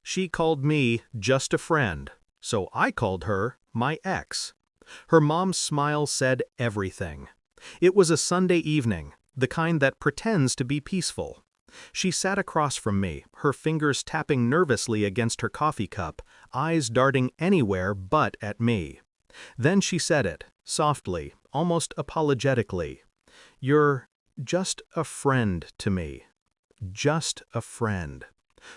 She called me just a friend, so I called her my ex. Her mom's smile said everything. It was a Sunday evening, the kind that pretends to be peaceful. She sat across from me, her fingers tapping nervously against her coffee cup, eyes darting anywhere but at me. Then she said it, softly, almost apologetically. "You're just a friend to me. Just a friend."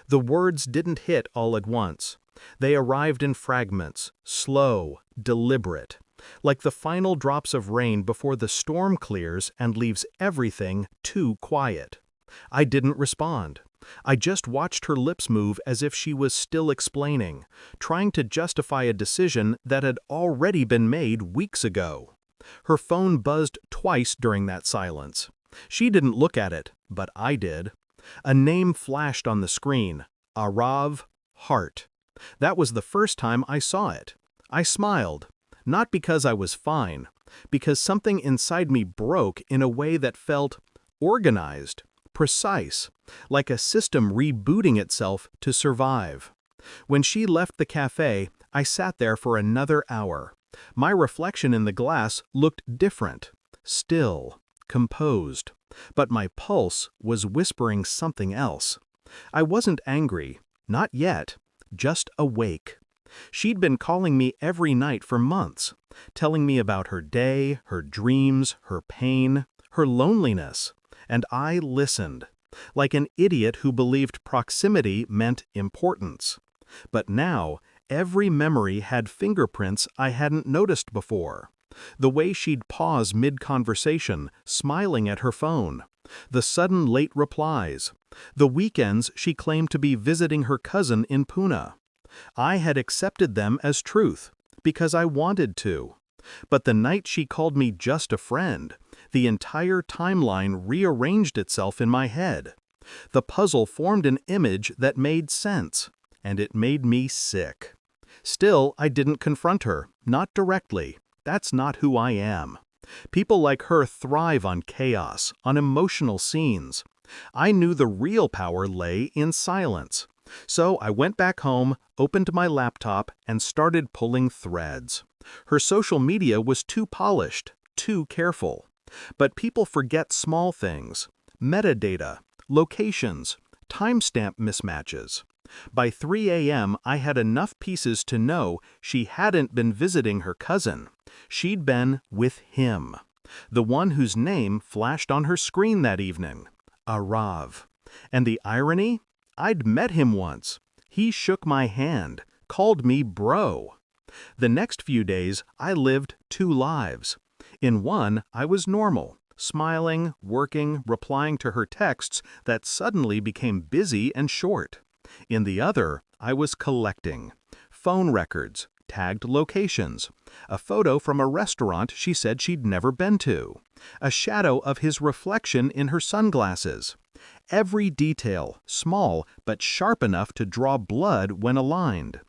The words didn't hit all at once. They arrived in fragments, slow, deliberate, like the final drops of rain before the storm clears and leaves everything too quiet. I didn't respond. I just watched her lips move as if she was still explaining, trying to justify a decision that had already been made weeks ago. Her phone buzzed twice during that silence. She didn't look at it, but I did. A name flashed on the screen, Arav Hart. That was the first time I saw it. I smiled, not because I was fine, because something inside me broke in a way that felt organized, precise, like a system rebooting itself to survive. When she left the cafe, I sat there for another hour. My reflection in the glass looked different, still, composed, but my pulse was whispering something else. I wasn't angry, not yet, just awake. She'd been calling me every night for months, telling me about her day, her dreams, her pain, her loneliness, and I listened, like an idiot who believed proximity meant importance. But now, every memory had fingerprints I hadn't noticed before. The way she'd pause mid-conversation, smiling at her phone. The sudden late replies. The weekends she claimed to be visiting her cousin in Pune. I had accepted them as truth, because I wanted to. But the night she called me just a friend, the entire timeline rearranged itself in my head. The puzzle formed an image that made sense, and it made me sick. Still, I didn't confront her, not directly. That's not who I am. People like her thrive on chaos, on emotional scenes. I knew the real power lay in silence. So I went back home, opened my laptop, and started pulling threads. Her social media was too polished, too careful. But people forget small things: metadata, locations, timestamp mismatches. By 3 a.m., I had enough pieces to know she hadn't been visiting her cousin. She'd been with him, the one whose name flashed on her screen that evening, Arav. And the irony? I'd met him once. He shook my hand, called me bro. The next few days, I lived two lives. In one, I was normal, smiling, working, replying to her texts that suddenly became busy and short. In the other, I was collecting phone records, tagged locations, a photo from a restaurant she said she'd never been to, a shadow of his reflection in her sunglasses. Every detail, small but sharp enough to draw blood when aligned.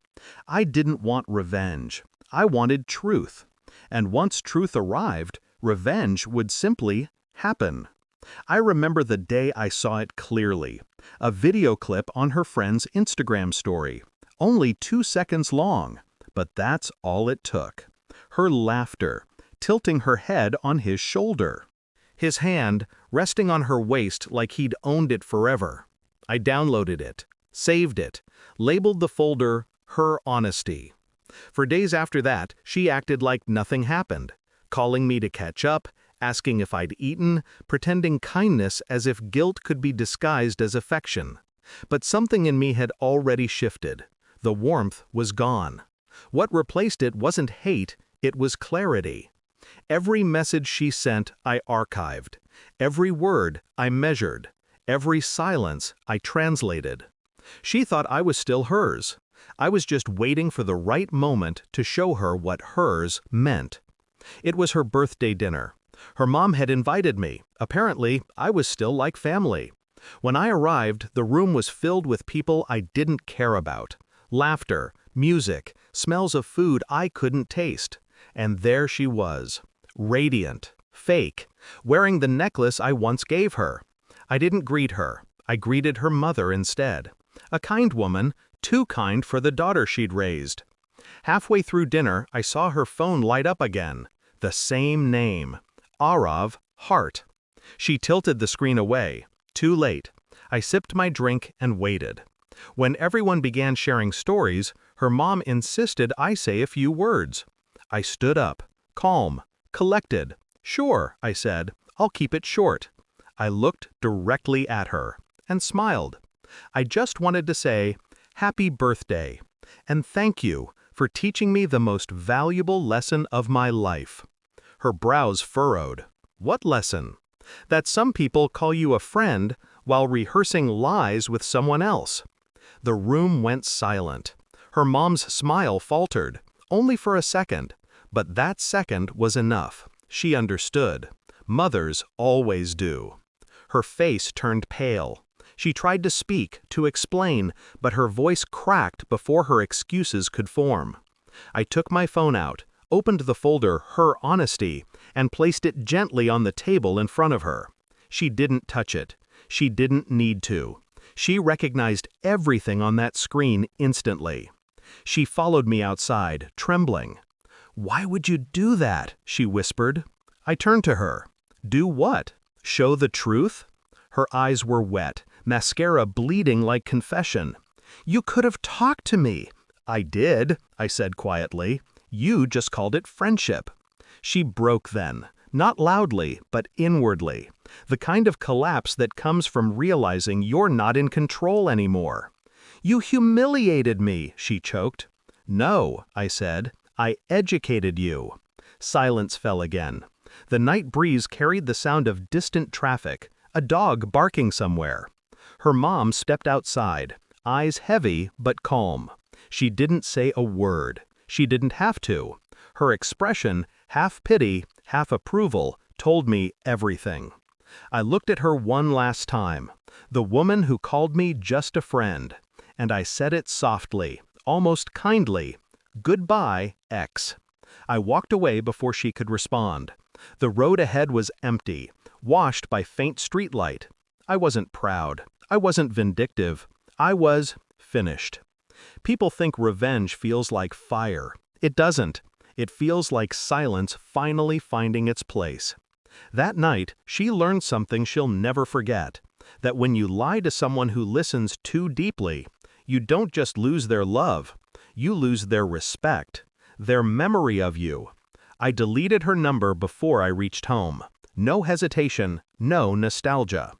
I didn't want revenge. I wanted truth. And once truth arrived, revenge would simply happen. I remember the day I saw it clearly. A video clip on her friend's Instagram story. Only 2 seconds long, but that's all it took. Her laughter, tilting her head on his shoulder. His hand resting on her waist like he'd owned it forever. I downloaded it, saved it, labeled the folder Her Honesty. For days after that, she acted like nothing happened, calling me to catch up, asking if I'd eaten, pretending kindness as if guilt could be disguised as affection. But something in me had already shifted. The warmth was gone. What replaced it wasn't hate, it was clarity. Every message she sent, I archived. Every word, I measured. Every silence, I translated. She thought I was still hers. I was just waiting for the right moment to show her what hers meant. It was her birthday dinner. Her mom had invited me. Apparently, I was still like family. When I arrived, the room was filled with people I didn't care about. Laughter, music, smells of food I couldn't taste. And there she was, radiant, fake, wearing the necklace I once gave her. I didn't greet her. I greeted her mother instead. A kind woman, too kind for the daughter she'd raised. Halfway through dinner, I saw her phone light up again. The same name. Arav, Heart. She tilted the screen away. Too late. I sipped my drink and waited. When everyone began sharing stories, her mom insisted I say a few words. I stood up, calm, collected. Sure, I said, I'll keep it short. I looked directly at her and smiled. I just wanted to say, Happy birthday, and thank you for teaching me the most valuable lesson of my life. Her brows furrowed. What lesson? That some people call you a friend while rehearsing lies with someone else. The room went silent. Her mom's smile faltered, only for a second, but that second was enough. She understood. Mothers always do. Her face turned pale. She tried to speak, to explain, but her voice cracked before her excuses could form. I took my phone out, opened the folder Her Honesty, and placed it gently on the table in front of her. She didn't touch it. She didn't need to. She recognized everything on that screen instantly. She followed me outside, trembling. "Why would you do that?" she whispered. I turned to her. Do what? Show the truth? Her eyes were wet, mascara bleeding like confession. "You could have talked to me." "I did," I said quietly. "You just called it friendship." She broke then, not loudly, but inwardly. The kind of collapse that comes from realizing you're not in control anymore. "You humiliated me," she choked. "No," I said. "I educated you." Silence fell again. The night breeze carried the sound of distant traffic, a dog barking somewhere. Her mom stepped outside, eyes heavy but calm. She didn't say a word. She didn't have to. Her expression, half pity, half approval, told me everything. I looked at her one last time, the woman who called me just a friend, and I said it softly, almost kindly, "Goodbye, X." I walked away before she could respond. The road ahead was empty, washed by faint streetlight. I wasn't proud. I wasn't vindictive. I was finished. People think revenge feels like fire. It doesn't. It feels like silence finally finding its place. That night, she learned something she'll never forget. That when you lie to someone who listens too deeply, you don't just lose their love. You lose their respect, their memory of you. I deleted her number before I reached home. No hesitation, no nostalgia.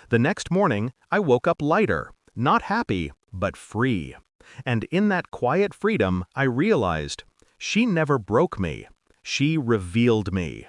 The next morning, I woke up lighter, not happy, but free. And in that quiet freedom, I realized, she never broke me. She revealed me.